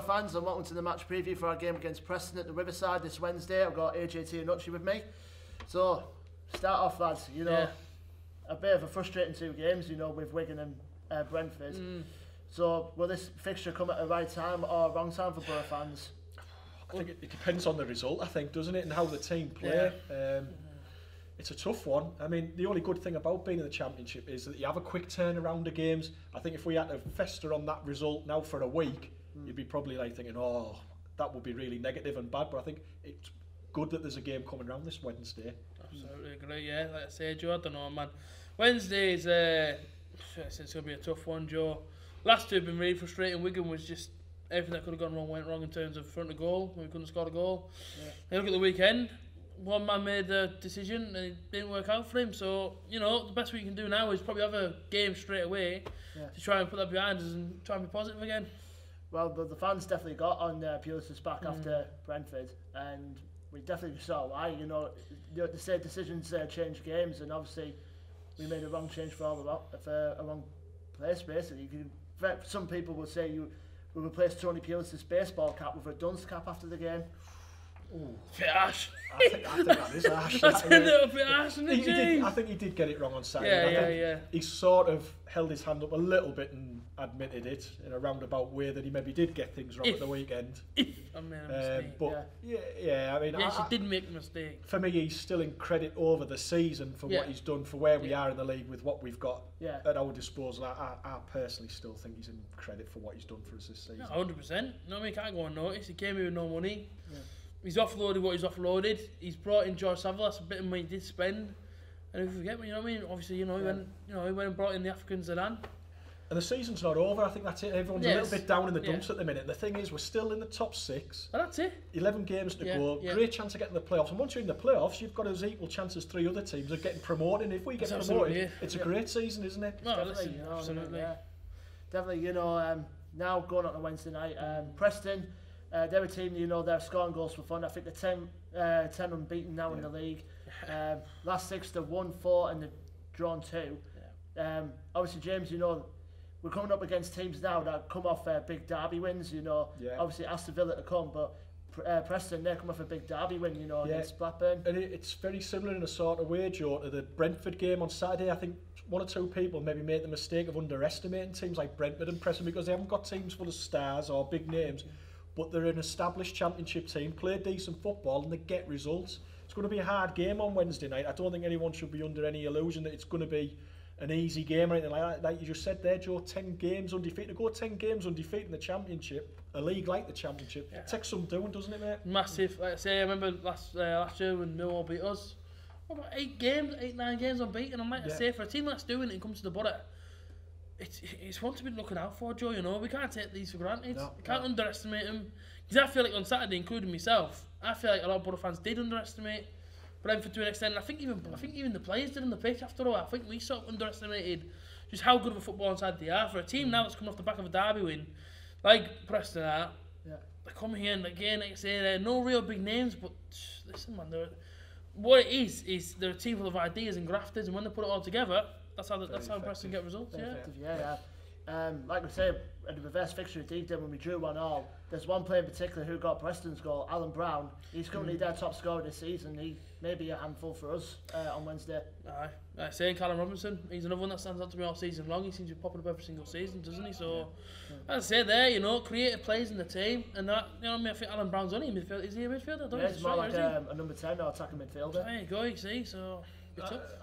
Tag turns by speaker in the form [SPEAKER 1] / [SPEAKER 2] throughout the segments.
[SPEAKER 1] fans, and welcome to the match preview for our game against Preston at the Riverside this Wednesday. I've got AJT and Nutchy with me. So, start off, lads. You know, a bit of a frustrating 2 games, you know, with Wigan and Brentford. So, will this fixture come at the right time or wrong time for Boro fans?
[SPEAKER 2] I think it depends on the result, I think, doesn't it, and how the team play. It's a tough one. I mean, the only good thing about being in the Championship is that you have a quick turnaround of games. I think if we had to fester on that result now for a week, you'd be probably like thinking, oh, that would be really negative and bad. But I think it's good that there's a game coming around this Wednesday.
[SPEAKER 3] Absolutely agree, yeah. Like I say, Joe, I don't know, man. Wednesday's, it's going to be a tough one, Joe. Last 2 have been really frustrating. Wigan was just everything that could have gone wrong went wrong in terms of front of goal. We couldn't score a goal. And look at the weekend. One man made the decision and it didn't work out for him. So, you know, the best we can do now is probably have a game straight away to try and put that behind us and try and be positive again.
[SPEAKER 1] Well, the fans definitely got on Pulis' back after Brentford, and we definitely saw why. You know, the same decisions change games, and obviously we made a wrong change for a wrong place, basically. Some people will say we replaced Tony Pulis' baseball cap with a dunce cap after the game.
[SPEAKER 3] Ooh. Bit harsh.
[SPEAKER 2] I think that is harsh.
[SPEAKER 3] That's a little bit harsh, isn't it,
[SPEAKER 2] I think he did get it wrong on Saturday. He sort of held his hand up a little bit and admitted it in a roundabout way that he maybe did get things wrong at the weekend.
[SPEAKER 3] I made a mistake.
[SPEAKER 2] But I mean,
[SPEAKER 3] yes, he did make a mistake.
[SPEAKER 2] For me, he's still in credit over the season for what he's done, for where we are in the league with what we've got at our disposal. I personally still think he's in credit for what he's done for us this season.
[SPEAKER 3] 100%. No, he can't go unnoticed. He came here with no money. He's offloaded what he's offloaded. He's brought in George Savile. That's a bit of money he did spend. And if we forget, you know what I mean? Obviously, he went and brought in the African Zidane.
[SPEAKER 2] And the season's not over. I think that's it. Everyone's a little bit down in the dumps at the minute. The thing is, we're still in the top 6.
[SPEAKER 3] Well, that's it.
[SPEAKER 2] 11 games to go. Great chance of getting the playoffs. And once you're in the playoffs, you've got as equal chance as 3 other teams of getting promoted. And if we get promoted, it's a great season, isn't it?
[SPEAKER 3] No, absolutely.
[SPEAKER 1] Definitely, you know, now going on to Wednesday night, Preston, they're a team, you know, they're scoring goals for fun. I think they're 10 unbeaten now in the league. Last 6, they've won 4 and they've drawn 2. Obviously, James, you know, we're coming up against teams now that come off big derby wins, you know. Obviously, Aston Villa to come, but Preston, they come off a big derby win, you know, against Blackburn.
[SPEAKER 2] And it's very similar in a sort of way, Joe, to the Brentford game on Saturday. I think 1 or 2 people maybe made the mistake of underestimating teams like Brentford and Preston because they haven't got teams full of stars or big names. But they're an established Championship team, play decent football and they get results. It's going to be a hard game on Wednesday night. I don't think anyone should be under any illusion that it's going to be an easy game or anything like that. Like you just said there, Joe, 10 games undefeated. To go 10 games undefeated in the Championship, a league like the Championship, it takes some doing, doesn't it, mate?
[SPEAKER 3] Massive. Like I say, I remember last year when Millwall beat us. What about 8, 9 games unbeaten? And like I say, for a team that's doing it and comes to the Boro, it's one to be looking out for, Joe, you know. We can't take these for granted. We can't underestimate them. Because I feel like on Saturday, including myself, I feel like a lot of Boro fans did underestimate Brentford to an extent. And I think even the players did on the pitch after all. I think we sort of underestimated just how good of a football side they are. For a team now that's coming off the back of a derby win, like Preston are, they come here and again, like I say, they're no real big names, but listen, man, what it is they're a team full of ideas and grafters, and when they put it all together, that's how Preston get results.
[SPEAKER 1] Like we say, in the reverse fixture of Deep when we drew 1-1, there's one player in particular who got Preston's goal, Alan Brown. He's currently their top scorer this season. He may be a handful for us on Wednesday.
[SPEAKER 3] Aye, saying Callum Robinson, he's another one that stands out to me all season long. He seems to be popping up every single season, doesn't he? So, as I say there, you know, creative players in the team, and that, you know, I think Alan Brown's only a midfielder. Is he a midfielder?
[SPEAKER 1] He's more like a number 10 or attacking midfielder.
[SPEAKER 3] There you go, you see, so...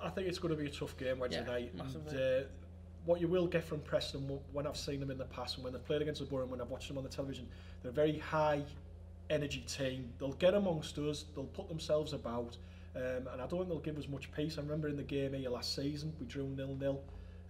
[SPEAKER 2] I think it's going to be a tough game Wednesday night.
[SPEAKER 3] Massively.
[SPEAKER 2] And, what you will get from Preston when I've seen them in the past and when they've played against the Boro and when I've watched them on the television, they're a very high energy team. They'll get amongst us, they'll put themselves about, and I don't think they'll give us much peace. I remember in the game here last season, we drew 0-0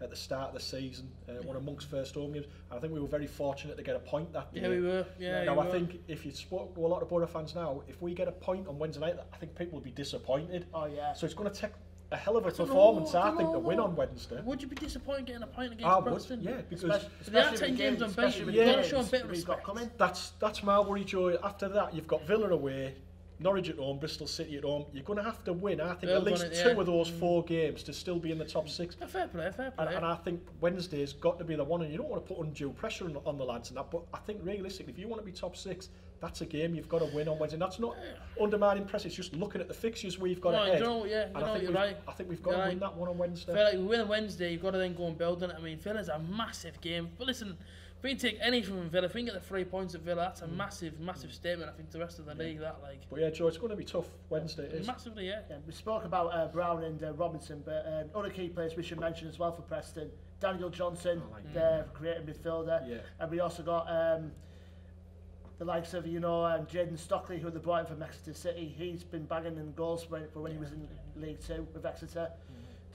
[SPEAKER 2] at the start of the season, one of Monk's first home games, and I think we were very fortunate to get a point that day.
[SPEAKER 3] Yeah, we were.
[SPEAKER 2] Now I think if you spoke to a lot of Boro fans now, if we get a point on Wednesday night, I think people will be disappointed. So it's going to take a hell of a performance, I think, to win on Wednesday.
[SPEAKER 3] Would you be disappointed getting a point against Preston?
[SPEAKER 2] Yeah, because
[SPEAKER 3] they are 10 games unbeaten. You've got to show a bit of respect.
[SPEAKER 2] That's my worry, Joe. After that, you've got Villa away, Norwich at home, Bristol City at home. You're going to have to win. I think
[SPEAKER 3] They're
[SPEAKER 2] at least
[SPEAKER 3] gonna,
[SPEAKER 2] two of those 4 games to still be in the top 6.
[SPEAKER 3] Fair play, fair play.
[SPEAKER 2] And I think Wednesday's got to be the one, and you don't want to put undue pressure on the lads and that, but I think realistically, if you want to be top 6, that's a game you've got to win on Wednesday. And that's not undermining press, it's just looking at the fixtures we've got ahead.
[SPEAKER 3] You're right.
[SPEAKER 2] I think we've got to win that one on Wednesday.
[SPEAKER 3] I feel like we win on Wednesday, you've got to then go and build on it. I mean, Villa's a massive game. But listen, if we can take anything from Villa, if we can get the 3 points at Villa, that's a massive statement, I think, to the rest of the league. That like.
[SPEAKER 2] But yeah, Joe, it's going to be tough Wednesday. It is.
[SPEAKER 3] Massively, yeah.
[SPEAKER 1] We spoke about Brown and Robinson, but other key players we should mention as well for Preston. Daniel Johnson, the creative midfielder, and we also got the likes of Jayden Stockley, who they brought in from Exeter City. He's been banging in goals for when he was in League 2 with Exeter.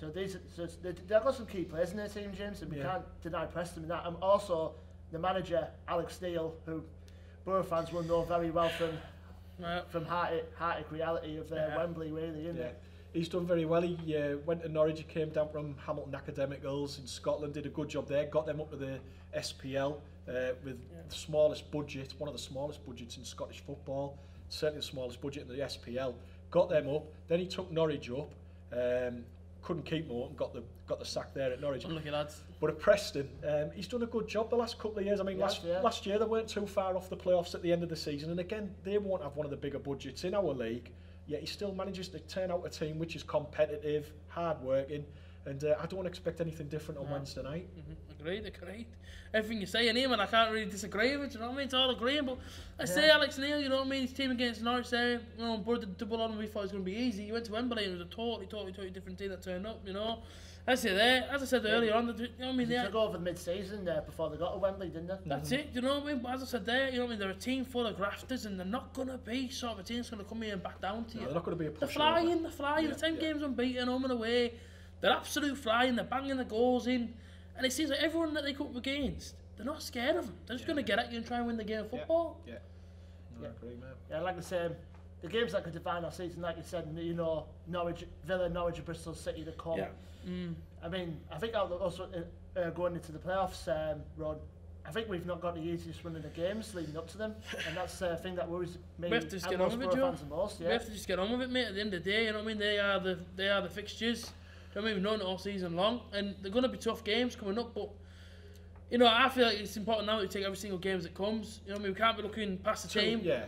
[SPEAKER 1] So they've got some key players in their team, James, and we can't deny Preston in that. And also the manager, Alex Steele, who Boro fans will know very well from heartache reality of Wembley, really, isn't it?
[SPEAKER 2] He's done very well. He went to Norwich, he came down from Hamilton Academicals in Scotland, did a good job there, got them up to the SPL with the smallest budget, one of the smallest budgets in Scottish football, certainly the smallest budget in the SPL, got them up, then he took Norwich up, couldn't keep them up and got the sack there at Norwich.
[SPEAKER 3] Unlucky lads.
[SPEAKER 2] But at Preston, he's done a good job the last couple of years. I mean, last year they weren't too far off the playoffs at the end of the season, and again, they won't have one of the bigger budgets in our league, yet he still manages to turn out a team which is competitive, hard-working, and I don't expect anything different on Wednesday night.
[SPEAKER 3] Agreed. Everything you're saying here, man, I can't really disagree with, you know what I mean? It's all agreeing, but let's say Alex Neil, you know what I mean? His team against Norwich there, Boro did double on, we thought it was going to be easy. You went to Wembley and it was a totally different team that turned up, you know? As I said earlier on, you know what I mean?
[SPEAKER 1] They took over mid-season there before they got to Wembley, didn't they?
[SPEAKER 3] That's it, you know what I mean? But as I said there, you know what I mean? They're a team full of grafters, and they're not going to be sort of a team that's going to come here and back down to you.
[SPEAKER 2] They're not going to be a pushover.
[SPEAKER 3] They're flying. The 10 games unbeaten, home and away. They're absolute flying. They're banging the goals in, and it seems like everyone that they come up against, they're not scared of them. They're just going to get at you and try and win the game of football.
[SPEAKER 2] I agree, man.
[SPEAKER 1] Yeah, like I said, the games that could define our season, like you said, Norwich, Villa, Norwich, and Bristol City to come. Yeah. I mean, I think also going into the playoffs run, I think we've not got the easiest run of the games leading up to them, and that's the thing that worries me.
[SPEAKER 3] We have to just get on with it, Joe. We have to just get on with it, mate. At the end of the day, you know what I mean? They are the fixtures. You know what I mean? We've known it all season long, and they're going to be tough games coming up, but. You know, I feel like it's important now to take every single game as it comes. You know what I mean? We can't be looking past the team.
[SPEAKER 2] Yeah,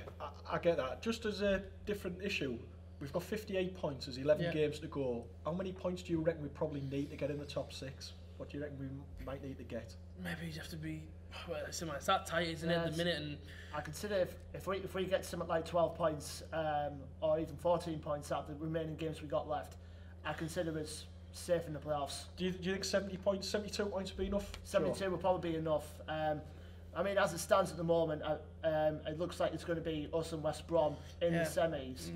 [SPEAKER 2] I get that. Just as a different issue, we've got 58 points, there's 11 games to go. How many points do you reckon we probably need to get in the top 6? What do you reckon we might need to get?
[SPEAKER 3] Maybe you have to be... Well, it's that tight, isn't it, at the minute? And
[SPEAKER 1] I consider if we get something like 12 points or even 14 points out of the remaining games we got left, I consider us safe in the playoffs.
[SPEAKER 2] Do you think 72 points would be enough?
[SPEAKER 1] 72 will probably be enough. I mean, as it stands at the moment, it looks like it's going to be us and West Brom in the semis,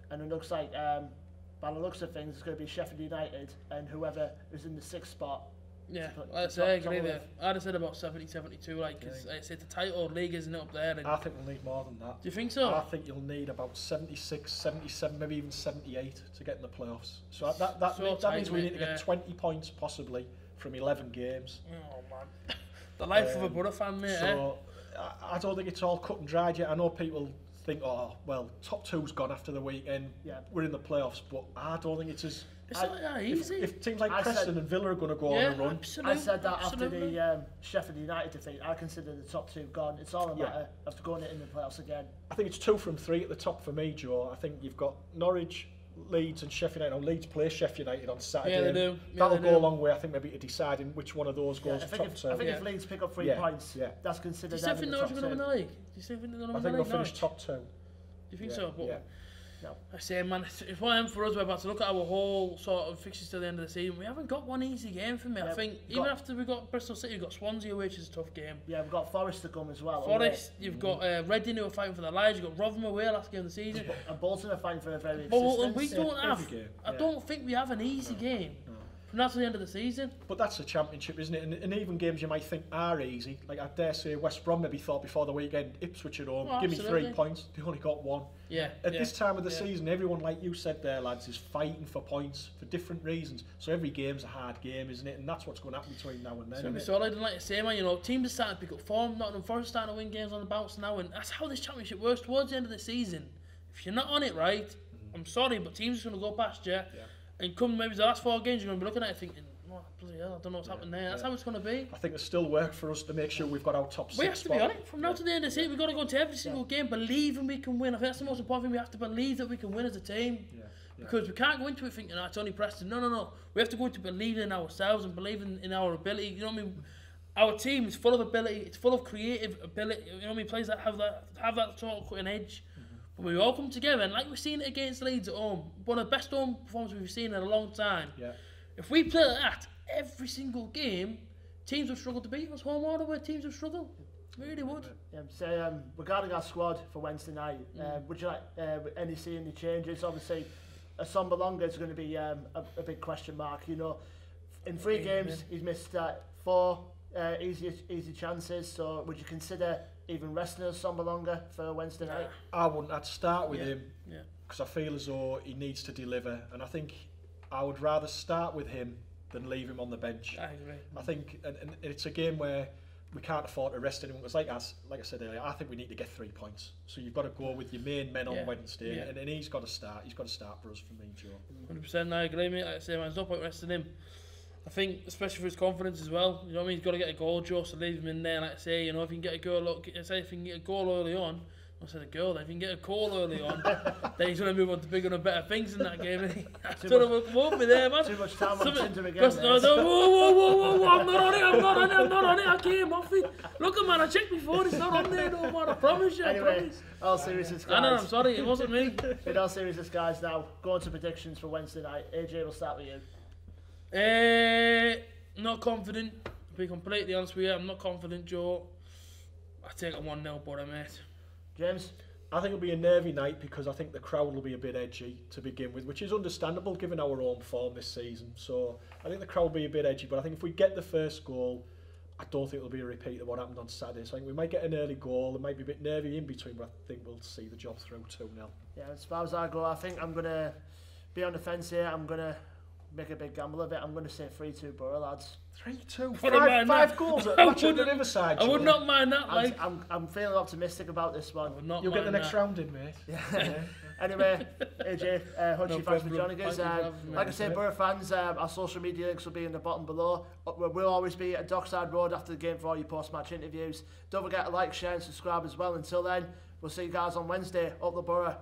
[SPEAKER 1] and it looks like, by the looks of things, it's going to be Sheffield United and whoever is in the 6th spot.
[SPEAKER 3] Yeah, I agree there. I'd have said about 70, 72, because it's a tight old league, isn't it, up there? And
[SPEAKER 2] I think we'll need more than that.
[SPEAKER 3] Do you think so?
[SPEAKER 2] I think you'll need about 76, 77, maybe even 78 to get in the playoffs. So that means we need to get 20 points possibly from 11 games.
[SPEAKER 3] Oh man, the life of a Boro fan, mate. So
[SPEAKER 2] I don't think it's all cut and dried yet. I know people think, oh well, top 2's gone after the weekend. Yeah, we're in the playoffs, but I don't think it's as.
[SPEAKER 3] It's not that easy.
[SPEAKER 2] If teams like Preston and Villa are going to go on a run,
[SPEAKER 1] I said that after the Sheffield United defeat. I consider the top 2 gone. It's all a matter of going in the playoffs again.
[SPEAKER 2] I think it's 2 from 3 at the top for me, Joe. I think you've got Norwich, Leeds, and Sheffield United. Leeds play Sheffield United on Saturday.
[SPEAKER 3] Yeah, they do.
[SPEAKER 2] That'll go a long way, I think, maybe to deciding which one of those goes top 2.
[SPEAKER 1] I think if Leeds pick up 3 points, that's considered.
[SPEAKER 3] Do you think Norwich are going to win the league?
[SPEAKER 2] I think they'll finish top 2.
[SPEAKER 3] Do you think so? But
[SPEAKER 1] no.
[SPEAKER 3] I say, man, it's one of them for us. We're about to look at our whole sort of fixtures to the end of the season. We haven't got one easy game for me. I think even after we got Bristol City, we've got Swansea, which is a tough game.
[SPEAKER 1] Yeah, we've got Forest to come as well.
[SPEAKER 3] Forest, you've got Reading who are fighting for their lives. You've got Rotherham away last game of the season.
[SPEAKER 1] And Bolton are fighting for a very
[SPEAKER 3] existence. We don't have. I don't think we have an easy game. And that's the end of the season.
[SPEAKER 2] But that's the Championship, isn't it? And even games you might think are easy, like I dare say West Brom maybe thought before the weekend, Ipswich at home, give me 3 points, they only got 1. At this time of the season, everyone, like you said there, lads, is fighting for points for different reasons. So every game's a hard game, isn't it? And that's what's going to happen between now and then.
[SPEAKER 3] So it's solid, and like you say, man, you know, teams are starting to pick up form. Nottingham Forest starting to win games on the bounce now, and that's how this Championship works. Towards the end of the season, if you're not on it right, I'm sorry, but teams are going to go past you. And come maybe the last 4 games, you're going to be looking at it thinking, oh, bloody hell, I don't know what's happening there. That's how it's going to be.
[SPEAKER 2] I think there's still work for us to make sure we've got our top 6
[SPEAKER 3] We have to be on it. From now to the end of the season, we've got to go into every single game believing we can win. I think that's the most important thing. We have to believe that we can win as a team. Because we can't go into it thinking, it's only Preston. No. We have to go into believing in ourselves and believing in our ability. You know what I mean? Our team is full of ability. It's full of creative ability. You know what I mean? Players that have that sort of cutting edge. But we all come together, and like we've seen it against Leeds at home, one of the best home performances we've seen in a long time. If we play like that every single game, teams will struggle to beat us. Home or away, teams will struggle. They really would.
[SPEAKER 1] So regarding our squad for Wednesday night, would you like see any changes? Obviously, Assombalonga is going to be a big question mark. You know, in 3 games he's missed 4 easy chances. So would you consider even resting Assombalonga for Wednesday night?
[SPEAKER 2] I wouldn't. I'd start with him because I feel as though he needs to deliver, and I think I would rather start with him than leave him on the bench.
[SPEAKER 3] I agree.
[SPEAKER 2] I think, and it's a game where we can't afford to rest anyone. Because like I said earlier, I think we need to get 3 points. So you've got to go with your main men on Wednesday, and he's got to start. He's got to start for us, for me, Joe. 100%.
[SPEAKER 3] I agree, mate. Like I say, man, there's no point resting him. I think, especially for his confidence as well. You know what I mean? He's got to get a goal, Joe. So leave him in there. Like I say, you know, if he can get a goal, if he can get a goal early on. I said a goal. Then if he can get a goal early on, then he's going to move on to bigger and better things in that game. Isn't he? That's going to come over there, man.
[SPEAKER 1] Too much time on Tinder again.
[SPEAKER 3] Whoa! I'm not on it. I came off it. Look, man, I checked before. It's not on there, no man. I promise you.
[SPEAKER 1] Anyway, all seriousness, guys.
[SPEAKER 3] I'm sorry. It wasn't me.
[SPEAKER 1] In all seriousness, guys, now going to predictions for Wednesday night. AJ, we'll start with you.
[SPEAKER 3] Not confident. To be completely honest with you, I'm not confident, Joe. I take a 1-0 Boro, mate.
[SPEAKER 1] James?
[SPEAKER 2] I think it'll be a nervy night because I think the crowd will be a bit edgy to begin with, which is understandable given our own form this season. So I think the crowd will be a bit edgy, but I think if we get the first goal, I don't think it'll be a repeat of what happened on Saturday. So I think we might get an early goal. It might be a bit nervy in between, but I think we'll see the job through 2-0.
[SPEAKER 1] Yeah, as far as I go, I think I'm going to be on the fence here. I'm going to make a big gamble of it. I'm going to say 3-2 Boro, lads.
[SPEAKER 2] 3-2? 5 goals at Matchn on the Riverside.
[SPEAKER 3] I would not mind that.
[SPEAKER 1] I'm feeling optimistic about this one.
[SPEAKER 2] You'll get the next round in, mate.
[SPEAKER 1] Yeah. Anyway, AJ, Hutchie, thanks for joining us. Like I said, Boro fans, our social media links will be in the bottom below. We'll always be at Dockside Road after the game for all your post-match interviews. Don't forget to like, share and subscribe as well. Until then, we'll see you guys on Wednesday. Up the Boro.